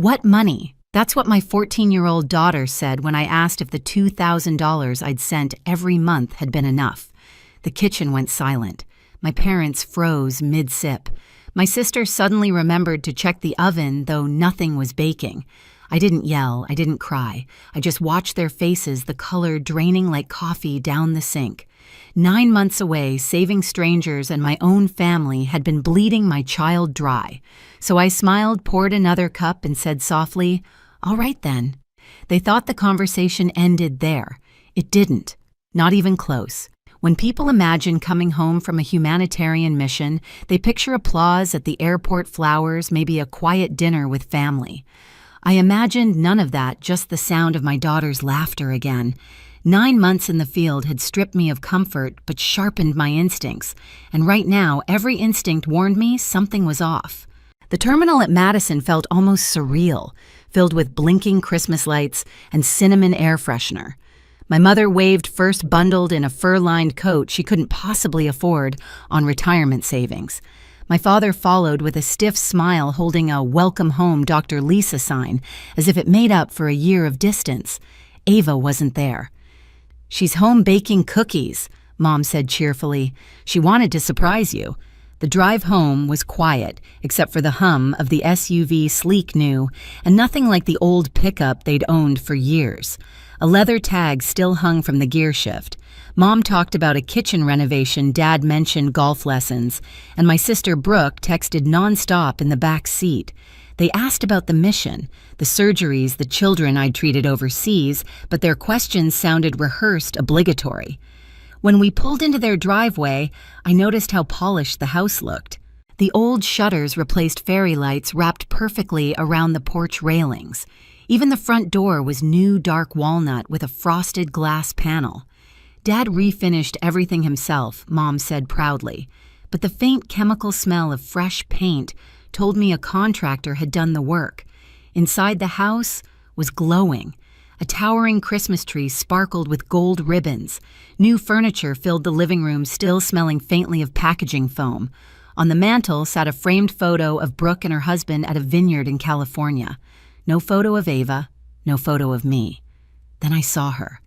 What money? That's what my 14-year-old daughter said when I asked if the $2,000 I'd sent every month had been enough. The kitchen went silent. My parents froze mid-sip. My sister suddenly remembered to check the oven, though nothing was baking. I didn't yell, I didn't cry. I just watched their faces, the color draining like coffee down the sink. 9 months away, saving strangers and my own family had been bleeding my child dry. So I smiled, poured another cup, and said softly, "All right then." They thought the conversation ended there. It didn't. Not even close. When people imagine coming home from a humanitarian mission, they picture applause at the airport, flowers, maybe a quiet dinner with family. I imagined none of that, just the sound of my daughter's laughter again. 9 months in the field had stripped me of comfort but sharpened my instincts, and right now every instinct warned me something was off. The terminal at Madison felt almost surreal, filled with blinking Christmas lights and cinnamon air freshener. My mother waved, first bundled in a fur-lined coat she couldn't possibly afford on retirement savings. My father followed with a stiff smile, holding a "Welcome Home, Dr. Lisa" sign, as if it made up for a year of distance. Ava wasn't there. "She's home baking cookies," Mom said cheerfully. "She wanted to surprise you." The drive home was quiet, except for the hum of the SUV, sleek new, and nothing like the old pickup they'd owned for years. A leather tag still hung from the gear shift. Mom talked about a kitchen renovation, Dad mentioned golf lessons, and my sister Brooke texted nonstop in the back seat. They asked about the mission, the surgeries, the children I'd treated overseas, but their questions sounded rehearsed, obligatory. When we pulled into their driveway, I noticed how polished the house looked. The old shutters replaced fairy lights wrapped perfectly around the porch railings. Even the front door was new dark walnut with a frosted glass panel. Dad refinished everything himself, Mom said proudly, but the faint chemical smell of fresh paint told me a contractor had done the work. Inside the house was glowing. A towering Christmas tree sparkled with gold ribbons. New furniture filled the living room, still smelling faintly of packaging foam. On the mantel sat a framed photo of Brooke and her husband at a vineyard in California. No photo of Ava, no photo of me. Then I saw her.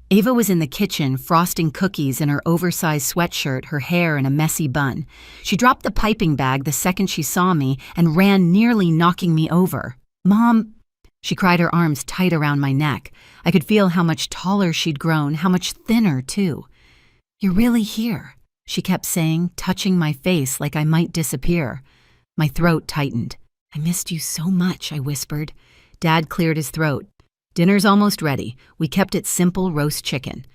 Ava was in the kitchen, frosting cookies in her oversized sweatshirt, her hair in a messy bun. She dropped the piping bag the second she saw me and ran, nearly knocking me over. "Mom!" She cried, her arms tight around my neck. I could feel how much taller she'd grown, how much thinner, too. "You're really here," she kept saying, touching my face like I might disappear. My throat tightened. "I missed you so much," I whispered. Dad cleared his throat. "Dinner's almost ready. We kept it simple, roast chicken."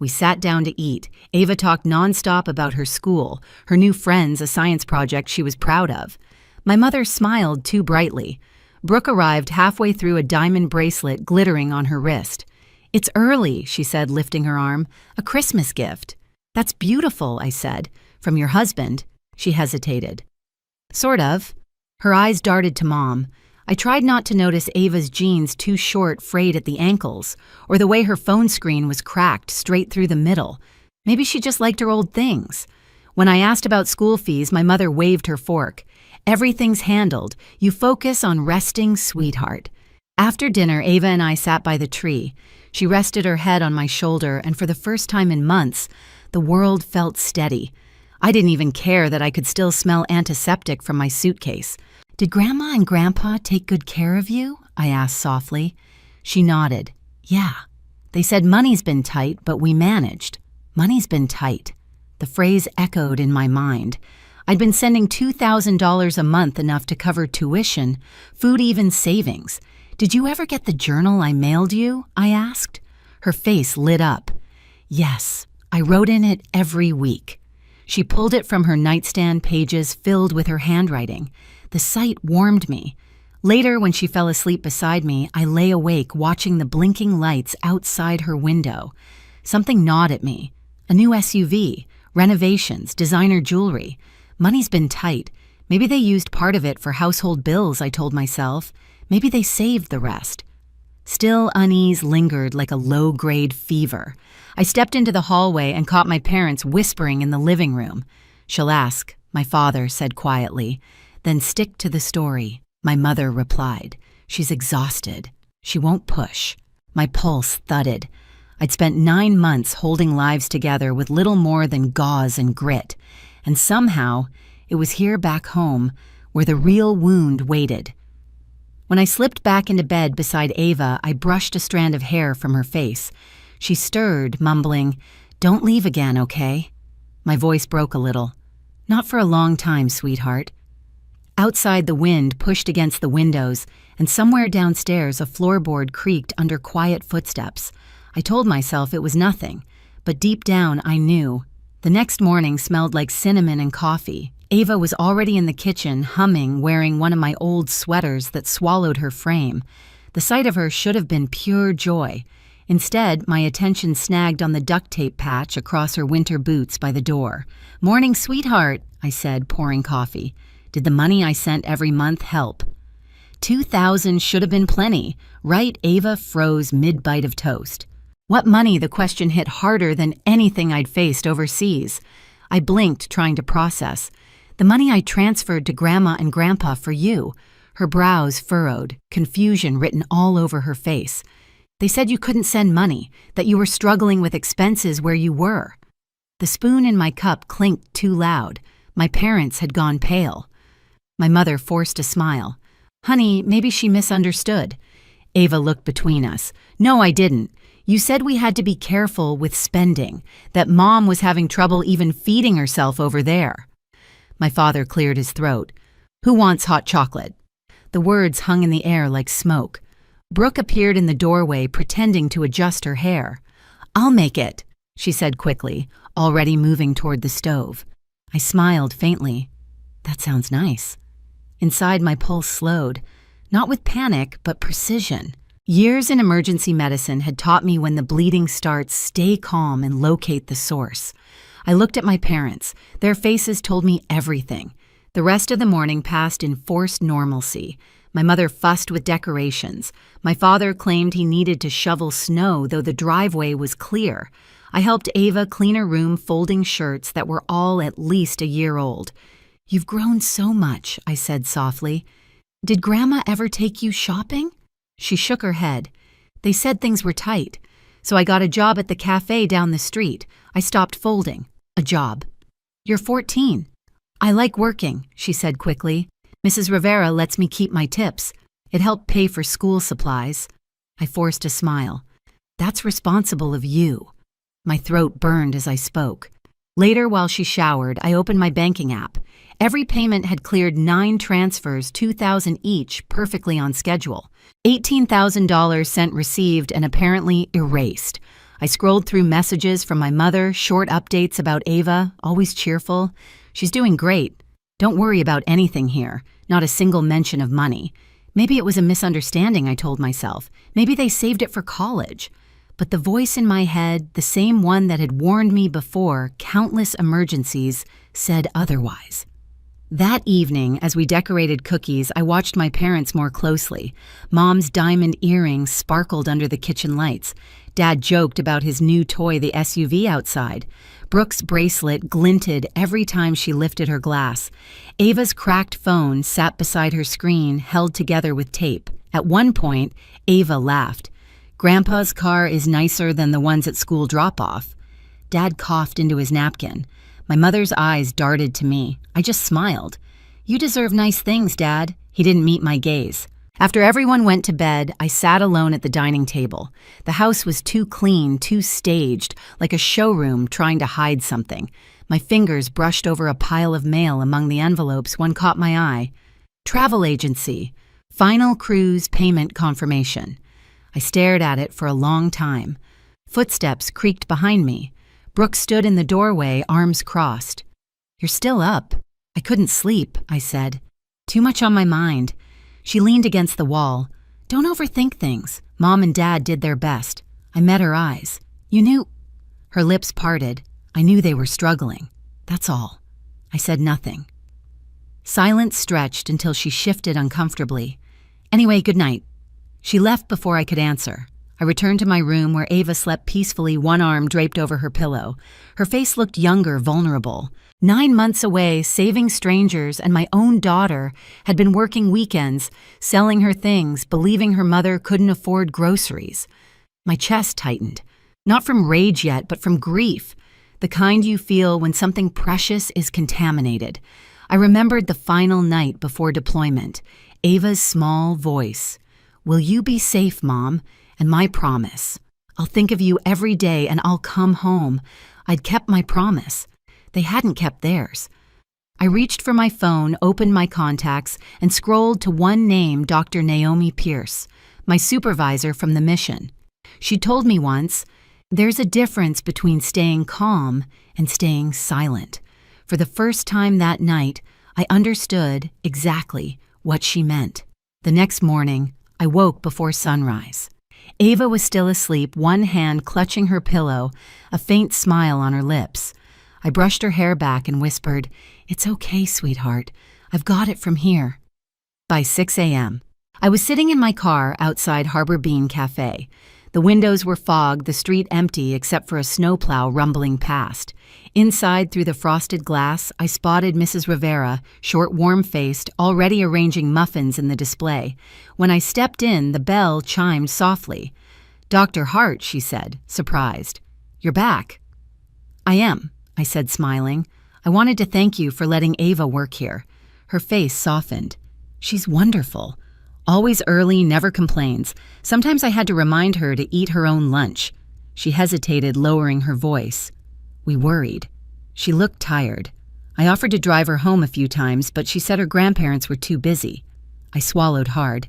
We sat down to eat. Ava talked nonstop about her school, her new friends, a science project she was proud of. My mother smiled too brightly. Brooke arrived halfway through, a diamond bracelet glittering on her wrist. "It's early," she said, lifting her arm. "A Christmas gift." "That's beautiful," I said. "From your husband?" She hesitated. "Sort of." Her eyes darted to Mom. I tried not to notice Ava's jeans too short, frayed at the ankles, or the way her phone screen was cracked straight through the middle. Maybe she just liked her old things. When I asked about school fees, my mother waved her fork. "Everything's handled. You focus on resting, sweetheart." After dinner, Ava and I sat by the tree. She rested her head on my shoulder, and for the first time in months, the world felt steady. I didn't even care that I could still smell antiseptic from my suitcase. "Did Grandma and Grandpa take good care of you?" I asked softly. She nodded. "Yeah. They said money's been tight, but we managed." Money's been tight. The phrase echoed in my mind. I'd been sending $2,000 a month, enough to cover tuition, food, even savings. "Did you ever get the journal I mailed you?" I asked. Her face lit up. "Yes, I wrote in it every week." She pulled it from her nightstand, pages filled with her handwriting. The sight warmed me. Later, when she fell asleep beside me, I lay awake watching the blinking lights outside her window. Something gnawed at me. A new SUV, renovations, designer jewelry. Money's been tight. Maybe they used part of it for household bills, I told myself. Maybe they saved the rest. Still, unease lingered like a low-grade fever. I stepped into the hallway and caught my parents whispering in the living room. "She'll ask," my father said quietly. "Then stick to the story," my mother replied. She's exhausted. She won't push. My pulse thudded. I'd spent 9 months holding lives together with little more than gauze and grit, and somehow it was here back home where the real wound waited. When I slipped back into bed beside Ava, I brushed a strand of hair from her face. She stirred, mumbling, "Don't leave again, okay?" My voice broke a little. "Not for a long time, sweetheart." Outside, the wind pushed against the windows, and somewhere downstairs a floorboard creaked under quiet footsteps. I told myself it was nothing, but deep down I knew. The next morning smelled like cinnamon and coffee. Ava was already in the kitchen, humming, wearing one of my old sweaters that swallowed her frame. The sight of her should have been pure joy. Instead, my attention snagged on the duct tape patch across her winter boots by the door. "Morning, sweetheart," I said, pouring coffee. Did the money I sent every month help? 2,000 should have been plenty. Right? Ava froze mid-bite of toast. What money? The question hit harder than anything I'd faced overseas. I blinked, trying to process. The money I transferred to Grandma and Grandpa for you. Her brows furrowed, confusion written all over her face. They said you couldn't send money, that you were struggling with expenses where you were. The spoon in my cup clinked too loud. My parents had gone pale. My mother forced a smile. "Honey, maybe she misunderstood." Ava looked between us. "No, I didn't. You said we had to be careful with spending, that Mom was having trouble even feeding herself over there." My father cleared his throat. "Who wants hot chocolate?" The words hung in the air like smoke. Brooke appeared in the doorway, pretending to adjust her hair. "I'll make it," she said quickly, already moving toward the stove. I smiled faintly. That sounds nice. Inside, my pulse slowed, not with panic, but precision. Years in emergency medicine had taught me when the bleeding starts, stay calm and locate the source. I looked at my parents. Their faces told me everything. The rest of the morning passed in forced normalcy. My mother fussed with decorations. My father claimed he needed to shovel snow, though the driveway was clear. I helped Ava clean her room, folding shirts that were all at least a year old. "You've grown so much," I said softly. "Did Grandma ever take you shopping?" She shook her head. "They said things were tight. So I got a job at the cafe down the street. I stopped folding. A job." "You're 14. "I like working," she said quickly. "Mrs. Rivera lets me keep my tips. It helped pay for school supplies." I forced a smile. "That's responsible of you." My throat burned as I spoke. Later, while she showered, I opened my banking app. Every payment had cleared 9 transfers, 2,000 each, perfectly on schedule. $18,000 sent, received, and apparently erased. I scrolled through messages from my mother, short updates about Ava, always cheerful. "She's doing great. Don't worry about anything here. Not a single mention of money." Maybe it was a misunderstanding, I told myself. Maybe they saved it for college. But the voice in my head, the same one that had warned me before countless emergencies, said otherwise. That evening, as we decorated cookies, I watched my parents more closely. Mom's diamond earrings sparkled under the kitchen lights. Dad joked about his new toy, the SUV outside. Brooke's bracelet glinted every time she lifted her glass. Ava's cracked phone sat beside her screen, held together with tape. At one point, Ava laughed. "Grandpa's car is nicer than the ones at school drop-off." Dad coughed into his napkin. My mother's eyes darted to me. I just smiled. "You deserve nice things, Dad." He didn't meet my gaze. After everyone went to bed, I sat alone at the dining table. The house was too clean, too staged, like a showroom trying to hide something. My fingers brushed over a pile of mail. Among the envelopes, one caught my eye. "Travel agency. Final cruise payment confirmation." I stared at it for a long time. Footsteps creaked behind me. Brooke stood in the doorway, arms crossed. "You're still up." "I couldn't sleep," I said. "Too much on my mind." She leaned against the wall. "Don't overthink things. Mom and Dad did their best." I met her eyes. "You knew—" Her lips parted. I knew they were struggling. That's all. I said nothing. Silence stretched until she shifted uncomfortably. "Anyway, good night." She left before I could answer. I returned to my room where Ava slept peacefully, one arm draped over her pillow. Her face looked younger, vulnerable. 9 months away, saving strangers, and my own daughter had been working weekends, selling her things, believing her mother couldn't afford groceries. My chest tightened, not from rage yet, but from grief, the kind you feel when something precious is contaminated. I remembered the final night before deployment, Ava's small voice. "Will you be safe, Mom?" And my promise. "I'll think of you every day and I'll come home." I'd kept my promise. They hadn't kept theirs. I reached for my phone, opened my contacts, and scrolled to one name, Dr. Naomi Pierce, my supervisor from the mission. She told me once, "There's a difference between staying calm and staying silent." For the first time that night, I understood exactly what she meant. The next morning, I woke before sunrise. Ava was still asleep, one hand clutching her pillow, a faint smile on her lips. I brushed her hair back and whispered, "It's okay, sweetheart. I've got it from here." By 6 a.m., I was sitting in my car outside Harbor Bean Cafe. The windows were fogged, the street empty except for a snowplow rumbling past. Inside, through the frosted glass, I spotted Mrs. Rivera, short, warm-faced, already arranging muffins in the display. When I stepped in, the bell chimed softly. "Dr. Hart," she said, surprised. "You're back." "I am," I said, smiling. "I wanted to thank you for letting Ava work here." Her face softened. "She's wonderful. Always early, never complains. Sometimes I had to remind her to eat her own lunch." She hesitated, lowering her voice. We worried. She looked tired. I offered to drive her home a few times, but she said her grandparents were too busy. I swallowed hard.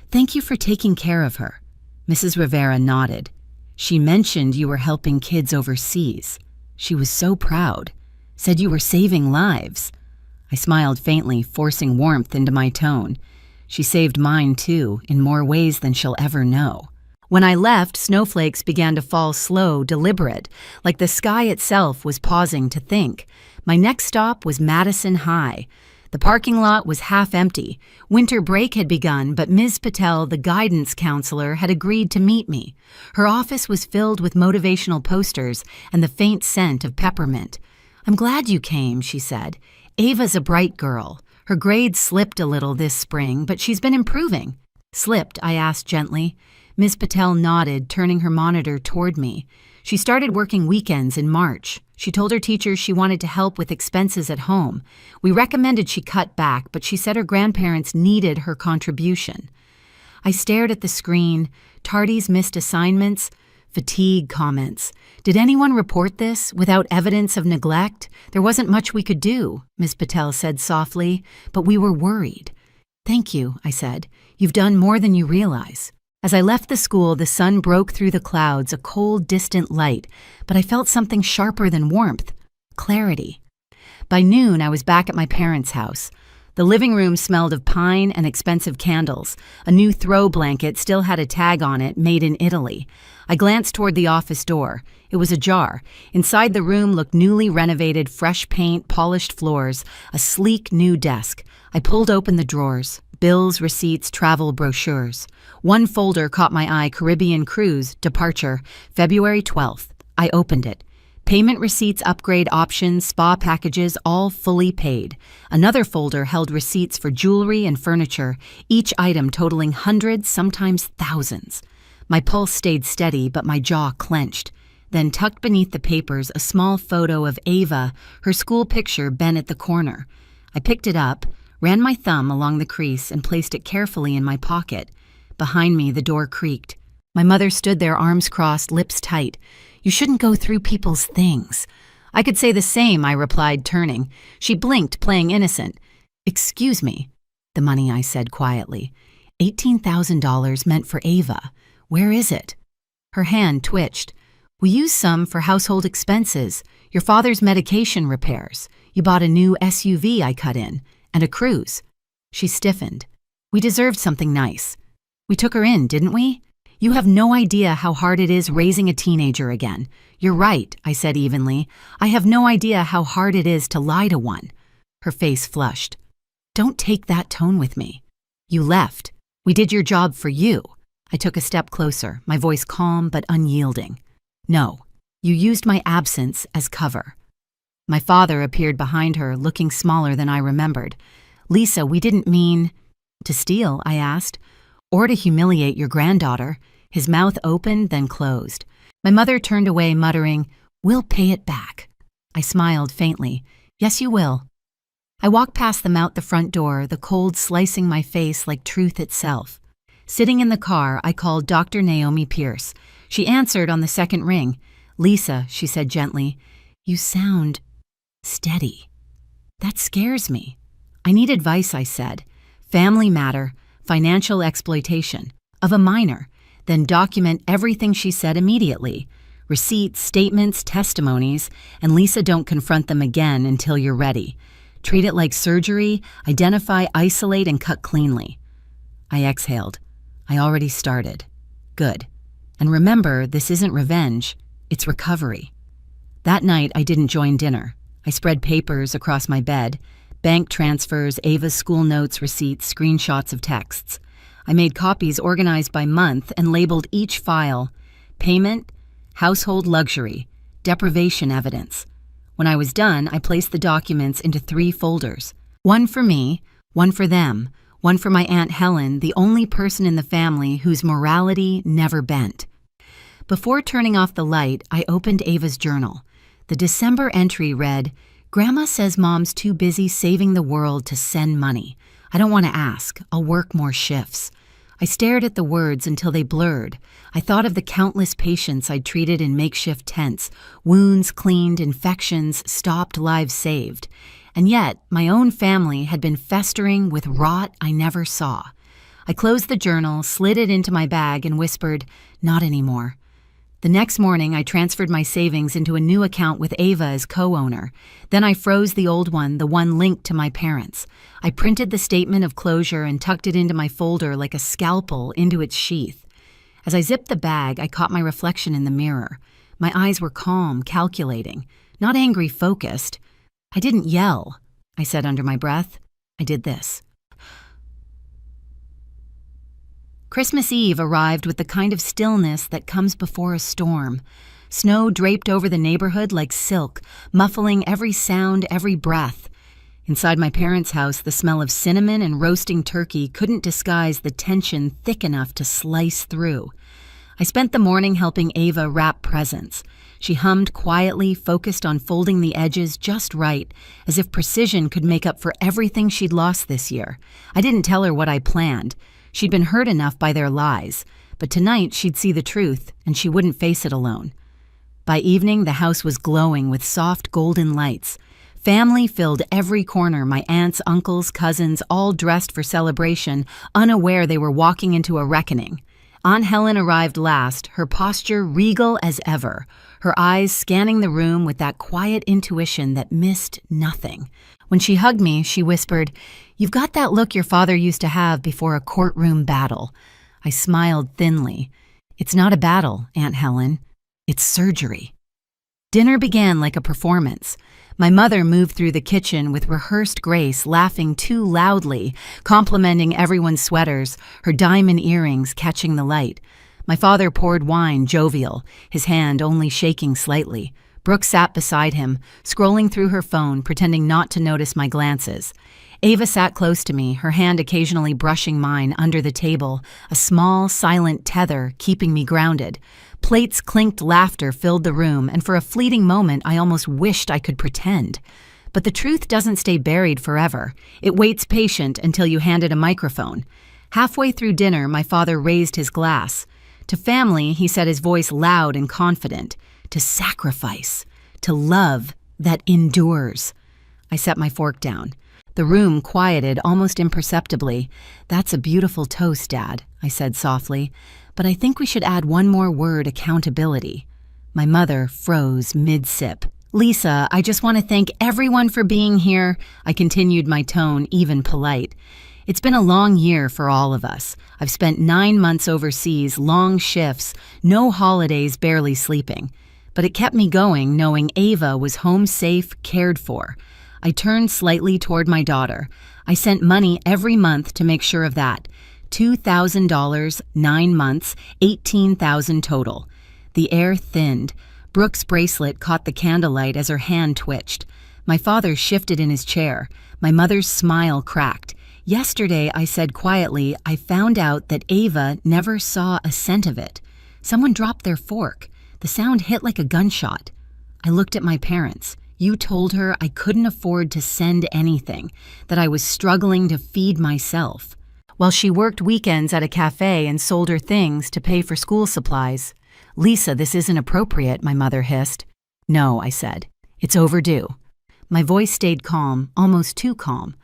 "Thank you for taking care of her." Mrs. Rivera nodded. "She mentioned you were helping kids overseas. She was so proud. Said you were saving lives." I smiled faintly, forcing warmth into my tone. "She saved mine, too, in more ways than she'll ever know." When I left, snowflakes began to fall slow, deliberate, like the sky itself was pausing to think. My next stop was Madison High. The parking lot was half empty. Winter break had begun, but Ms. Patel, the guidance counselor, had agreed to meet me. Her office was filled with motivational posters and the faint scent of peppermint. "I'm glad you came," she said. "Ava's a bright girl. Her grades slipped a little this spring, but she's been improving." "Slipped?" I asked gently. Ms. Patel nodded, turning her monitor toward me. "She started working weekends in March. She told her teachers she wanted to help with expenses at home. We recommended she cut back, but she said her grandparents needed her contribution." I stared at the screen. Tardy's missed assignments, fatigue comments. "Did anyone report this without evidence of neglect? There wasn't much we could do," Ms. Patel said softly, "but we were worried." "Thank you," I said. "You've done more than you realize." As I left the school, the sun broke through the clouds, a cold, distant light, but I felt something sharper than warmth, clarity. By noon, I was back at my parents' house. The living room smelled of pine and expensive candles. A new throw blanket still had a tag on it, made in Italy. I glanced toward the office door. It was ajar. Inside the room looked newly renovated, fresh paint, polished floors, a sleek new desk. I pulled open the drawers. Bills, receipts, travel brochures. One folder caught my eye, Caribbean Cruise, departure, February 12th. I opened it. Payment receipts, upgrade options, spa packages, all fully paid. Another folder held receipts for jewelry and furniture, each item totaling hundreds, sometimes thousands. My pulse stayed steady, but my jaw clenched. Then tucked beneath the papers, a small photo of Ava, her school picture bent at the corner. I picked it up, ran my thumb along the crease, and placed it carefully in my pocket. Behind me, the door creaked. My mother stood there, arms crossed, lips tight. "You shouldn't go through people's things." "I could say the same," I replied, turning. She blinked, playing innocent. "Excuse me." "The money," I said quietly. $18,000 meant for Ava. Where is it?" Her hand twitched. "We use some for household expenses, your father's medication repairs. You bought a new SUV I cut in, and a cruise." She stiffened. "We deserved something nice. We took her in, didn't we? You have no idea how hard it is raising a teenager again." "You're right," I said evenly. "I have no idea how hard it is to lie to one." Her face flushed. "Don't take that tone with me. You left. We did your job for you. I took a step closer, my voice calm but unyielding. No, you used my absence as cover. My father appeared behind her, looking smaller than I remembered. Lisa, we didn't mean… To steal, I asked, or to humiliate your granddaughter. His mouth opened, then closed. My mother turned away, muttering, "We'll pay it back." I smiled faintly. "Yes, you will." I walked past them out the front door, the cold slicing my face like truth itself. Sitting in the car, I called Dr. Naomi Pierce. She answered on the second ring. "Lisa," she said gently, "you sound steady." "That scares me." "I need advice," I said. "Family matter, financial exploitation, of a minor." Then document everything she said immediately. Receipts, statements, testimonies, and Lisa, don't confront them again until you're ready. Treat it like surgery, identify, isolate, and cut cleanly. I exhaled. I already started. Good. And remember, this isn't revenge, it's recovery. That night, I didn't join dinner. I spread papers across my bed, bank transfers, Ava's school notes, receipts, screenshots of texts. I made copies organized by month and labeled each file: payment, household luxury, deprivation evidence. When I was done, I placed the documents into 3 folders. One for me, one for them, one for my Aunt Helen, the only person in the family whose morality never bent. Before turning off the light, I opened Ava's journal. The December entry read, "Grandma says Mom's too busy saving the world to send money. I don't want to ask. I'll work more shifts." I stared at the words until they blurred. I thought of the countless patients I'd treated in makeshift tents, wounds cleaned, infections stopped, lives saved. And yet, my own family had been festering with rot I never saw. I closed the journal, slid it into my bag, and whispered, "Not anymore." The next morning, I transferred my savings into a new account with Ava as co-owner. Then I froze the old one, the one linked to my parents. I printed the statement of closure and tucked it into my folder like a scalpel into its sheath. As I zipped the bag, I caught my reflection in the mirror. My eyes were calm, calculating, not angry, focused. I didn't yell, I said under my breath. I did this. Christmas Eve arrived with the kind of stillness that comes before a storm. Snow draped over the neighborhood like silk, muffling every sound, every breath. Inside my parents' house, the smell of cinnamon and roasting turkey couldn't disguise the tension thick enough to slice through. I spent the morning helping Ava wrap presents. She hummed quietly, focused on folding the edges just right, as if precision could make up for everything she'd lost this year. I didn't tell her what I planned. She'd been hurt enough by their lies, but tonight she'd see the truth, and she wouldn't face it alone. By evening, the house was glowing with soft golden lights. Family filled every corner, my aunts, uncles, cousins, all dressed for celebration, unaware they were walking into a reckoning. Aunt Helen arrived last, her posture regal as ever, her eyes scanning the room with that quiet intuition that missed nothing. When she hugged me, she whispered, "You've got that look your father used to have before a courtroom battle." I smiled thinly. "It's not a battle, Aunt Helen. It's surgery." Dinner began like a performance. My mother moved through the kitchen with rehearsed grace, laughing too loudly, complimenting everyone's sweaters, her diamond earrings catching the light. My father poured wine, jovial, his hand only shaking slightly. Brooke sat beside him, scrolling through her phone, pretending not to notice my glances. Ava sat close to me, her hand occasionally brushing mine under the table, a small, silent tether keeping me grounded. Plates clinked, laughter filled the room, and for a fleeting moment I almost wished I could pretend. But the truth doesn't stay buried forever. It waits patient until you hand it a microphone. Halfway through dinner, my father raised his glass. To family, he said, his voice loud and confident, to sacrifice, to love that endures. I set my fork down. The room quieted almost imperceptibly. "That's a beautiful toast, Dad," I said softly. "But I think we should add one more word: accountability." My mother froze mid-sip. "Lisa, I just want to thank everyone for being here." I continued, my tone even polite. "It's been a long year for all of us. I've spent 9 months overseas, long shifts, no holidays, barely sleeping. But it kept me going, knowing Ava was home safe, cared for." I turned slightly toward my daughter. "I sent money every month to make sure of that. $2,000, 9 months, $18,000 total. The air thinned. Brooke's bracelet caught the candlelight as her hand twitched. My father shifted in his chair. My mother's smile cracked. Yesterday, I said quietly, I found out that Ava never saw a cent of it. Someone dropped their fork. The sound hit like a gunshot. I looked at my parents. You told her I couldn't afford to send anything, that I was struggling to feed myself, while she worked weekends at a cafe and sold her things to pay for school supplies. Lisa, this isn't appropriate, my mother hissed. No, I said. It's overdue. My voice stayed calm, almost too calm.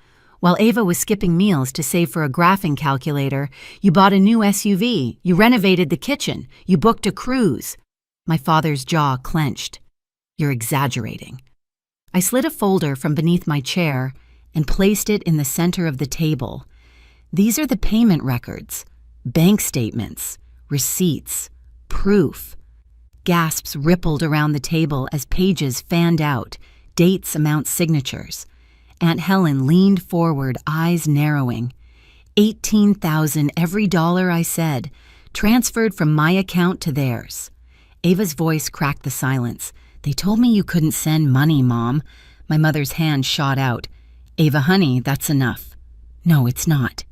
While Ava was skipping meals to save for a graphing calculator, you bought a new SUV, you renovated the kitchen, you booked a cruise. My father's jaw clenched. You're exaggerating. I slid a folder from beneath my chair and placed it in the center of the table. These are the payment records, bank statements, receipts, proof. Gasps rippled around the table as pages fanned out, dates, amounts, signatures. Aunt Helen leaned forward, eyes narrowing. $18,000 every dollar, I said, transferred from my account to theirs. Ava's voice cracked the silence. They told me you couldn't send money, Mom. My mother's hand shot out. Ava, honey, that's enough. No, it's not.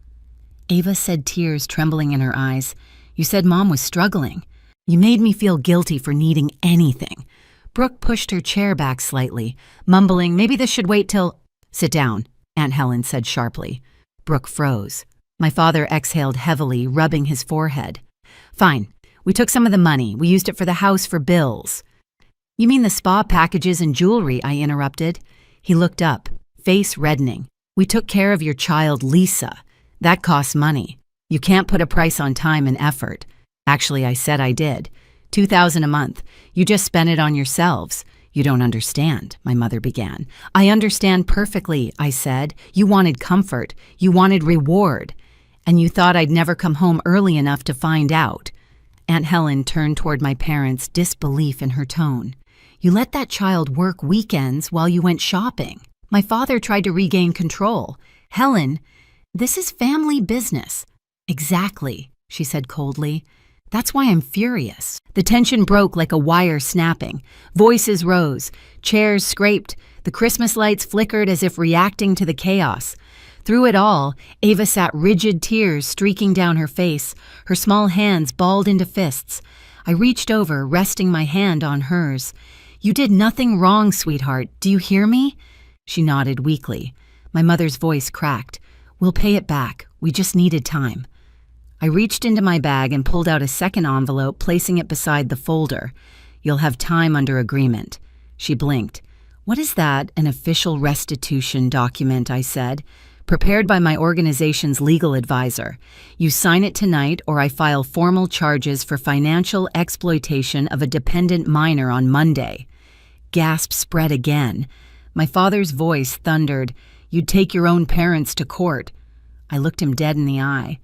Ava said, tears trembling in her eyes. You said Mom was struggling. You made me feel guilty for needing anything. Brooke pushed her chair back slightly, mumbling, maybe this should wait till... Sit down, Aunt Helen said sharply. Brooke froze. My father exhaled heavily, rubbing his forehead. Fine. We took some of the money. We used it for the house for bills. You mean the spa packages and jewelry, I interrupted. He looked up, face reddening. We took care of your child, Lisa. That costs money. You can't put a price on time and effort. Actually, I said I did. $2,000 a month. You just spent it on yourselves. You don't understand, my mother began. I understand perfectly, I said. You wanted comfort. You wanted reward. And you thought I'd never come home early enough to find out. Aunt Helen turned toward my parents, disbelief in her tone. You let that child work weekends while you went shopping. My father tried to regain control. Helen, this is family business. Exactly, she said coldly. That's why I'm furious. The tension broke like a wire snapping. Voices rose. Chairs scraped. The Christmas lights flickered as if reacting to the chaos. Through it all, Ava sat rigid, tears streaking down her face, her small hands balled into fists. I reached over, resting my hand on hers. You did nothing wrong, sweetheart. Do you hear me? She nodded weakly. My mother's voice cracked. We'll pay it back. We just needed time. I reached into my bag and pulled out a second envelope, placing it beside the folder. You'll have time under agreement. She blinked. What is that, an official restitution document, I said. Prepared by my organization's legal advisor. You sign it tonight or I file formal charges for financial exploitation of a dependent minor on Monday. Gasp spread again. My father's voice thundered, You'd take your own parents to court. I looked him dead in the eye.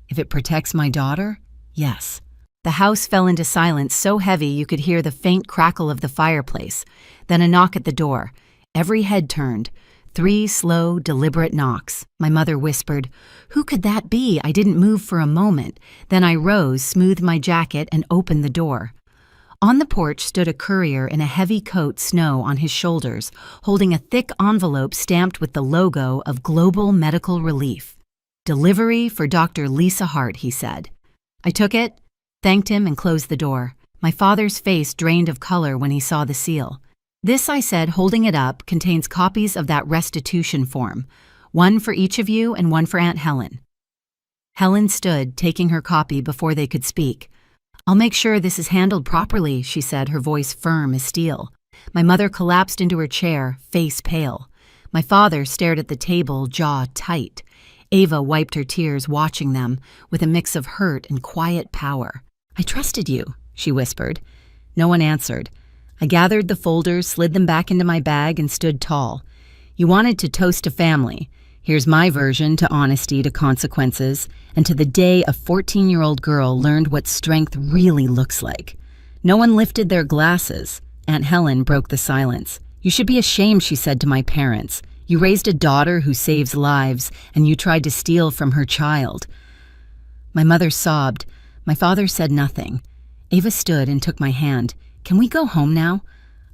If it protects my daughter? Yes. The house fell into silence so heavy you could hear the faint crackle of the fireplace. Then a knock at the door. Every head turned. 3 slow, deliberate knocks. My mother whispered, Who could that be? I didn't move for a moment. Then I rose, smoothed my jacket, and opened the door. On the porch stood a courier in a heavy coat, snow on his shoulders, holding a thick envelope stamped with the logo of Global Medical Relief. Delivery for Dr. Lisa Hart, he said. I took it, thanked him, and closed the door. My father's face drained of color when he saw the seal. This, I said, holding it up, contains copies of that restitution form. 1 for each of you and 1 for Aunt Helen. Helen stood, taking her copy before they could speak. I'll make sure this is handled properly, she said, her voice firm as steel. My mother collapsed into her chair, face pale. My father stared at the table, jaw tight. Ava wiped her tears, watching them, with a mix of hurt and quiet power. I trusted you, she whispered. No one answered. I gathered the folders, slid them back into my bag, and stood tall. You wanted to toast a family. Here's my version to honesty, to consequences, and to the day a 14-year-old girl learned what strength really looks like. No one lifted their glasses. Aunt Helen broke the silence. You should be ashamed, she said to my parents. You raised a daughter who saves lives, and you tried to steal from her child. My mother sobbed. My father said nothing. Ava stood and took my hand. "Can we go home now?"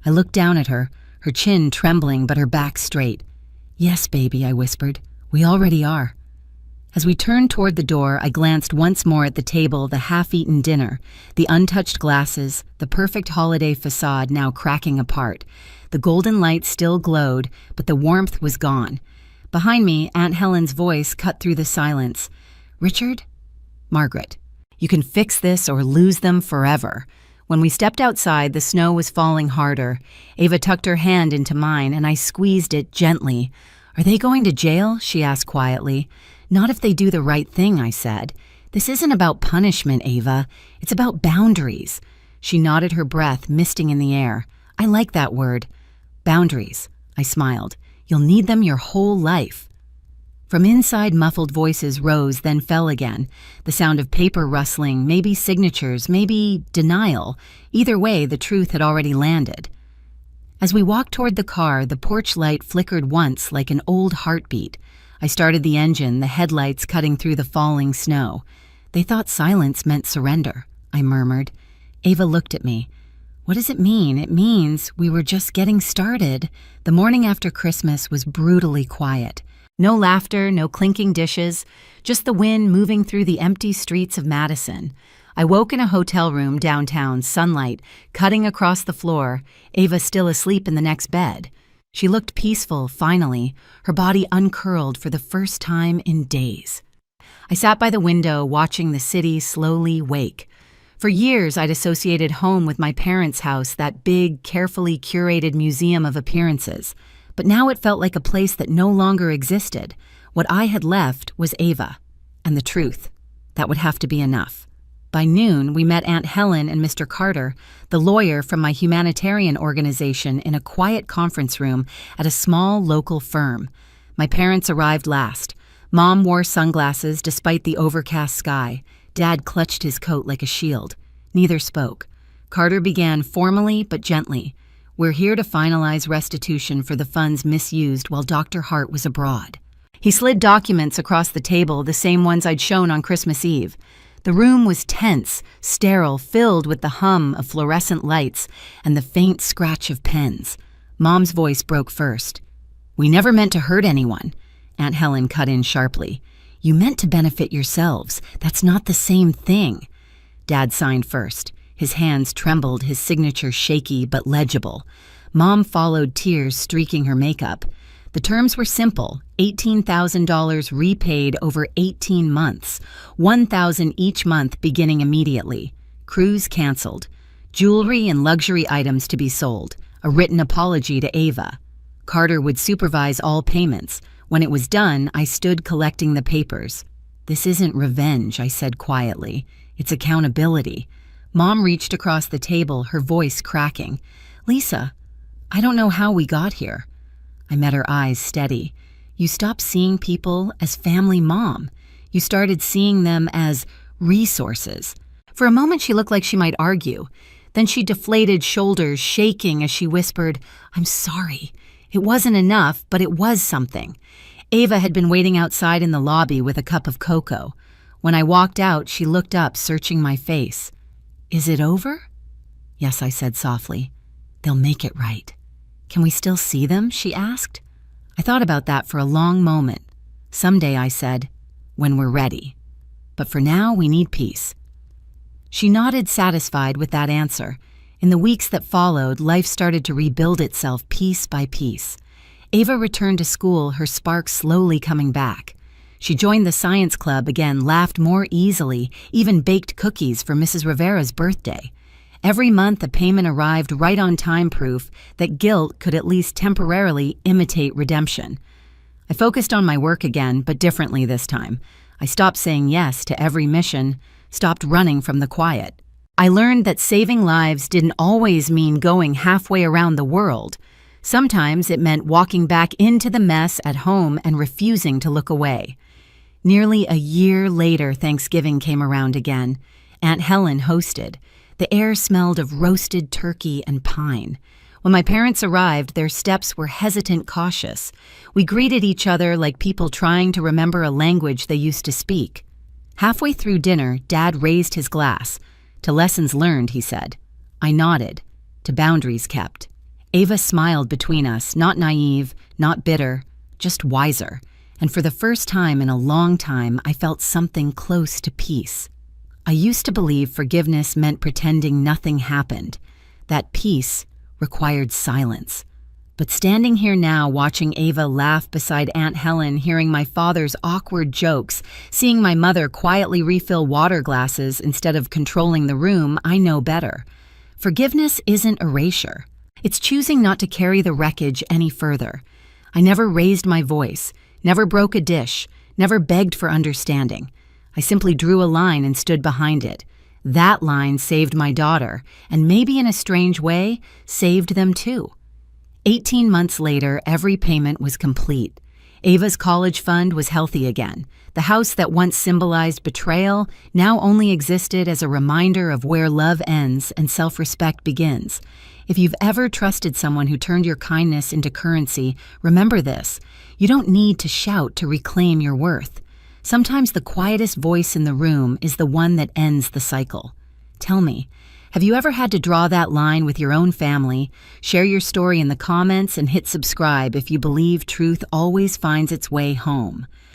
I looked down at her, her chin trembling but her back straight. "Yes, baby," I whispered. "We already are." As we turned toward the door, I glanced once more at the table, the half-eaten dinner, the untouched glasses, the perfect holiday facade now cracking apart. The golden light still glowed, but the warmth was gone. Behind me, Aunt Helen's voice cut through the silence. "Richard?" "Margaret, you can fix this or lose them forever." When we stepped outside, the snow was falling harder. Ava tucked her hand into mine, and I squeezed it gently. "Are they going to jail?" she asked quietly. "Not if they do the right thing," I said. "This isn't about punishment, Ava. It's about boundaries." She nodded, her breath misting in the air. "I like that word. Boundaries." I smiled. "You'll need them your whole life." From inside, muffled voices rose, then fell again. The sound of paper rustling, maybe signatures, maybe denial. Either way, the truth had already landed. As we walked toward the car, the porch light flickered once like an old heartbeat. I started the engine, the headlights cutting through the falling snow. "They thought silence meant surrender," I murmured. Ava looked at me. "What does it mean?" "It means we were just getting started." The morning after Christmas was brutally quiet. No laughter, no clinking dishes, just the wind moving through the empty streets of Madison. I woke in a hotel room downtown, sunlight cutting across the floor, Ava still asleep in the next bed. She looked peaceful, finally, her body uncurled for the first time in days. I sat by the window, watching the city slowly wake. For years, I'd associated home with my parents' house, that big, carefully curated museum of appearances. But now it felt like a place that no longer existed. What I had left was Ava, and the truth. That would have to be enough. By noon, we met Aunt Helen and Mr. Carter, the lawyer from my humanitarian organization, in a quiet conference room at a small local firm. My parents arrived last. Mom wore sunglasses despite the overcast sky. Dad clutched his coat like a shield. Neither spoke. Carter began formally but gently. "We're here to finalize restitution for the funds misused while Dr. Hart was abroad." He slid documents across the table, the same ones I'd shown on Christmas Eve. The room was tense, sterile, filled with the hum of fluorescent lights and the faint scratch of pens. Mom's voice broke first. "We never meant to hurt anyone," Aunt Helen cut in sharply. "You meant to benefit yourselves. That's not the same thing." Dad signed first. His hands trembled, his signature shaky but legible. Mom followed, tears streaking her makeup. The terms were simple: $18,000 repaid over 18 months, $1,000 each month beginning immediately. Cruise canceled. Jewelry and luxury items to be sold. A written apology to Ava. Carter would supervise all payments. When it was done, I stood collecting the papers. "This isn't revenge," I said quietly. "It's accountability." Mom reached across the table, her voice cracking. "Lisa, I don't know how we got here." I met her eyes steady. "You stopped seeing people as family, Mom. You started seeing them as resources." For a moment she looked like she might argue. Then she deflated, shoulders shaking as she whispered, "I'm sorry. It wasn't enough, but it was something." Ava had been waiting outside in the lobby with a cup of cocoa. When I walked out, she looked up, searching my face. "Is it over?" "Yes," I said softly. "They'll make it right." "Can we still see them?" she asked. I thought about that for a long moment. "Someday," I said, "when we're ready. But for now, we need peace." She nodded, satisfied with that answer. In the weeks that followed, life started to rebuild itself piece by piece. Ava returned to school, her spark slowly coming back. She joined the science club again, laughed more easily, even baked cookies for Mrs. Rivera's birthday. Every month, a payment arrived right on time, proof that guilt could at least temporarily imitate redemption. I focused on my work again, but differently this time. I stopped saying yes to every mission, stopped running from the quiet. I learned that saving lives didn't always mean going halfway around the world. Sometimes it meant walking back into the mess at home and refusing to look away. Nearly a year later, Thanksgiving came around again. Aunt Helen hosted. The air smelled of roasted turkey and pine. When my parents arrived, their steps were hesitant, cautious. We greeted each other like people trying to remember a language they used to speak. Halfway through dinner, Dad raised his glass. To lessons learned, he said. I nodded. To boundaries kept. Ava smiled between us, not naive, not bitter, just wiser. And for the first time in a long time, I felt something close to peace. I used to believe forgiveness meant pretending nothing happened, that peace required silence. But standing here now, watching Ava laugh beside Aunt Helen, hearing my father's awkward jokes, seeing my mother quietly refill water glasses instead of controlling the room, I know better. Forgiveness isn't erasure. It's choosing not to carry the wreckage any further. I never raised my voice, never broke a dish, never begged for understanding. I simply drew a line and stood behind it. That line saved my daughter, and maybe in a strange way, saved them too. 18 months later, every payment was complete. Ava's college fund was healthy again. The house that once symbolized betrayal now only existed as a reminder of where love ends and self-respect begins. If you've ever trusted someone who turned your kindness into currency, remember this: you don't need to shout to reclaim your worth. Sometimes the quietest voice in the room is the one that ends the cycle. Tell me, have you ever had to draw that line with your own family? Share your story in the comments and hit subscribe if you believe truth always finds its way home.